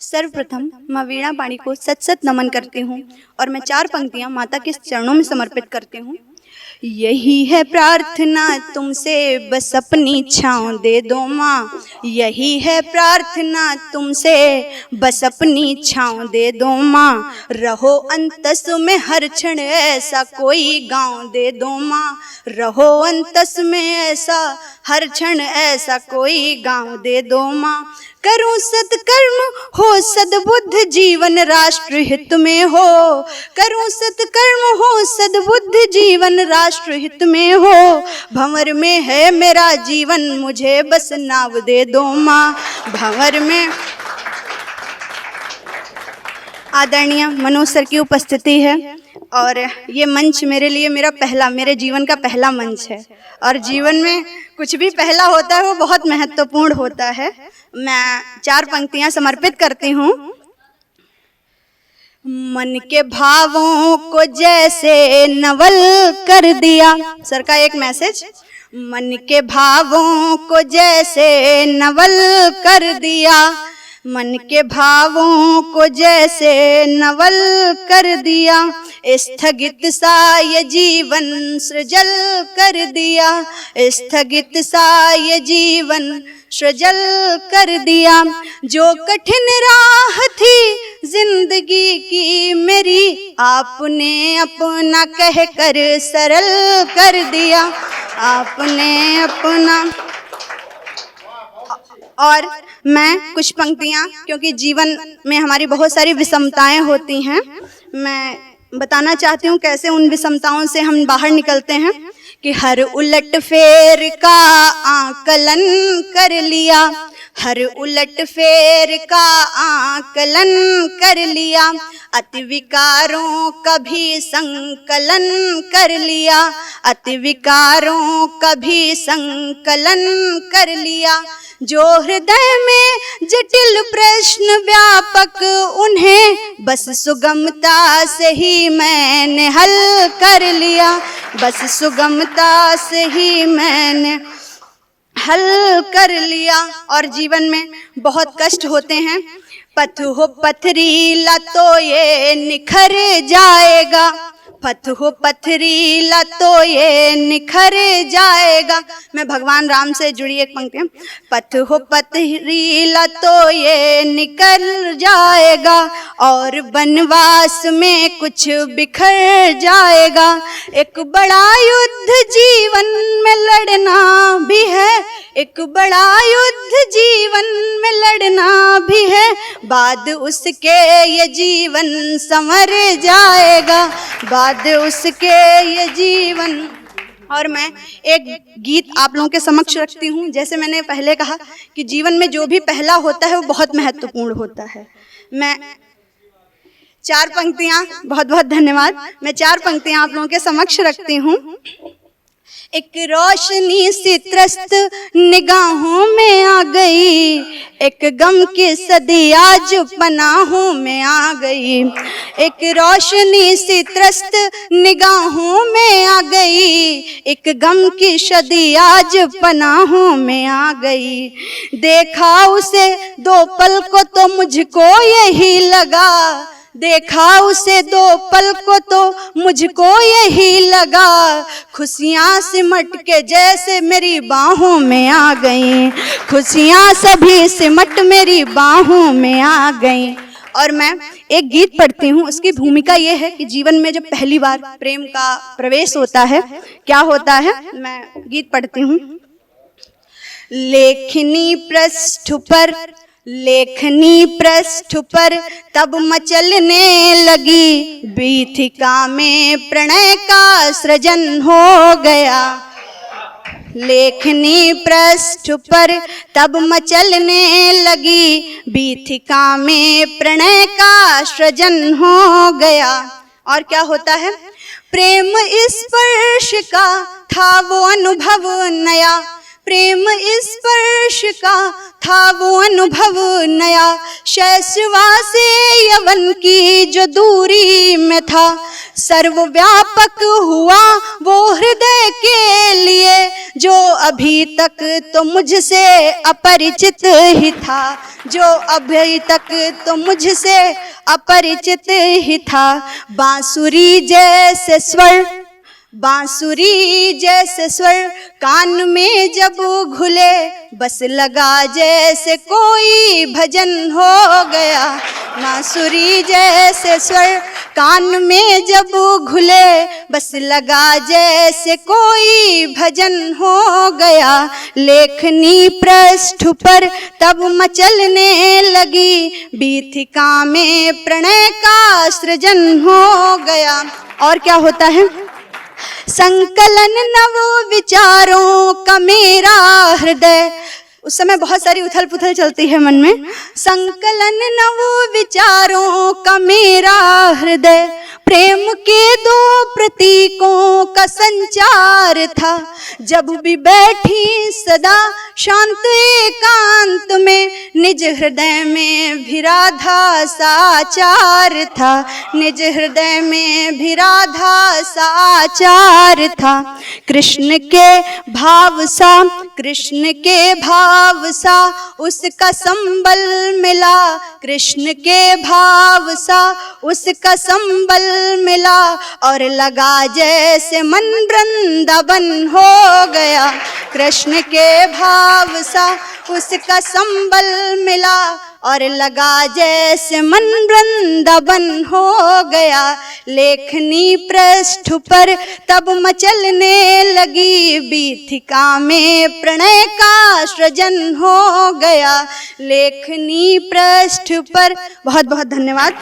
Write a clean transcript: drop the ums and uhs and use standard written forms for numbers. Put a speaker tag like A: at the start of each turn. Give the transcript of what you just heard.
A: सर्वप्रथम माँ वीणा पाणी को सत सत नमन करती हूँ और मैं 4 पंक्तियाँ माता के चरणों में समर्पित करती हूँ। यही है प्रार्थना तुमसे, बस अपनी छाँव दे दो माँ। यही है प्रार्थना तुमसे, बस अपनी छाँव दे दो माँ। रहो अंतस में हर क्षण ऐसा कोई गाँव दे दो माँ। रहो अंतस में ऐसा हर क्षण ऐसा कोई गाँव दे दो माँ। करूं सत्कर्म हो सद्बुद्ध जीवन राष्ट्र हित में हो। करूं सत्कर्म हो सद्बुद्ध जीवन राष्ट्र हित में हो। भंवर में है मेरा जीवन, मुझे बस नाव दे दो माँ। भंवर में आदरणीय मनोज सर की उपस्थिति है और ये मंच मेरे लिए मेरे जीवन का पहला मंच है और जीवन में कुछ भी पहला होता है वो बहुत महत्वपूर्ण होता है। मैं 4 पंक्तियां समर्पित करती हूँ। मन के भावों को जैसे नवल कर दिया, सर का एक मैसेज। मन के भावों को जैसे नवल कर दिया, मन के भावों को जैसे नवल कर दिया। स्थगित सा ये जीवन सृजल कर दिया, स्थगित सा ये जीवन सृजल कर दिया। जो कठिन राह थी जिंदगी की मेरी, आपने अपना कह कर सरल कर दिया। आपने अपना। और मैं कुछ पंक्तियाँ, क्योंकि जीवन में हमारी बहुत सारी विषमताएं होती हैं, मैं बताना चाहती हूँ कैसे उन विषमताओं से हम बाहर निकलते हैं। कि हर उलट फेर का आकलन कर लिया, हर उलट फेर का आकलन कर लिया। अति विकारों का भी संकलन कर लिया, अति विकारों का भी संकलन कर लिया। जो हृदय में जटिल प्रश्न व्यापक, उन्हें बस सुगमता से ही मैंने हल कर लिया। बस सुगमता से ही मैंने हल कर लिया। और जीवन में बहुत कष्ट होते हैं। पथ हो पथरीला तो ये निखर जाएगा, पथ हो पथरीला तो ये निखर जाएगा। मैं भगवान राम से जुड़ी एक पंक्ति है। पथ हो पथरीला तो ये निकल जाएगा और वनवास में कुछ बिखर जाएगा। एक बड़ा युद्ध जीवन में लड़ना भी है, एक बड़ा युद्ध जीवन में लड़ना भी है। बाद उसके ये जीवन संवर जाएगा, बाद उसके ये जीवन। और मैं एक गीत आप लोगों के समक्ष रखती हूँ। जैसे मैंने पहले कहा कि जीवन में जो भी पहला होता है वो बहुत महत्वपूर्ण होता है। मैं 4 पंक्तियाँ, बहुत बहुत धन्यवाद, मैं 4 पंक्तियाँ आप लोगों के समक्ष रखती हूँ। एक रोशनी सी त्रस्त निगाहों में आ गई, एक गम की सदी आज पनाहों में आ गई। एक रोशनी सी त्रस्त निगाहों में आ गई, एक गम की सदी आज पनाहों में आ गई। देखा उसे 2 पल को तो मुझको यही लगा, देखा उसे 2 पल को तो मुझको यही लगा। खुशियाँ सिमट के जैसे मेरी बाहों में आ गईं, खुशियाँ सभी सिमट मेरी बाहों में आ गईं। और मैं एक गीत पढ़ती हूँ। उसकी भूमिका ये है कि जीवन में जब पहली बार प्रेम का प्रवेश होता है, क्या होता है, मैं गीत पढ़ती हूँ। लेखनी पृष्ठ पर, लेखनी पृष्ठ पर तब मचलने लगी, बीथिका में प्रणय का सृजन हो गया। लेखनी पृष्ठ पर तब मचलने लगी, बीथिका में प्रणय का सृजन हो गया। और क्या होता है, प्रेम स्पर्श का था वो अनुभव नया, प्रेम स्पर्श का था वो अनुभव नया, शैशवा से यवन की जो दूरी में था। सर्वव्यापक हुआ वो हृदय के लिए, जो अभी तक तो मुझसे अपरिचित ही था, जो अभी तक तो मुझसे अपरिचित ही था। बांसुरी जैसे स्वर, बांसुरी जैसे स्वर कान में जब घुले, बस लगा जैसे कोई भजन हो गया। बांसुरी जैसे स्वर कान में जब घुले, बस लगा जैसे कोई भजन हो गया। लेखनी पृष्ठ पर तब मचलने लगी, बीथिका में प्रणय का सृजन हो गया। और क्या होता है? संकलन नव विचारों का मेरा हृदय, उस समय बहुत सारी उथल पुथल चलती है मन में। संकलन नव विचारों का मेरा हृदय, प्रेम के दो प्रतीकों का संचार था। जब भी बैठी सदा शांत एकांत में, निज हृदय में भी राधा साचार था, निज हृदय में भी राधा साचार था। कृष्ण के भाव सा, कृष्ण के भाव सा उसका संबल मिला, कृष्ण के भाव सा उसका संबल मिला। और लगा जैसे मन वृंदावन हो गया, कृष्ण के भाव सा उसका संबल मिला। और लगा जैसे मन वृंदावन हो गया। लेखनी पृष्ठ पर तब मचलने लगी, बीथिका में प्रणय का सृजन हो गया। लेखनी पृष्ठ पर। बहुत बहुत धन्यवाद।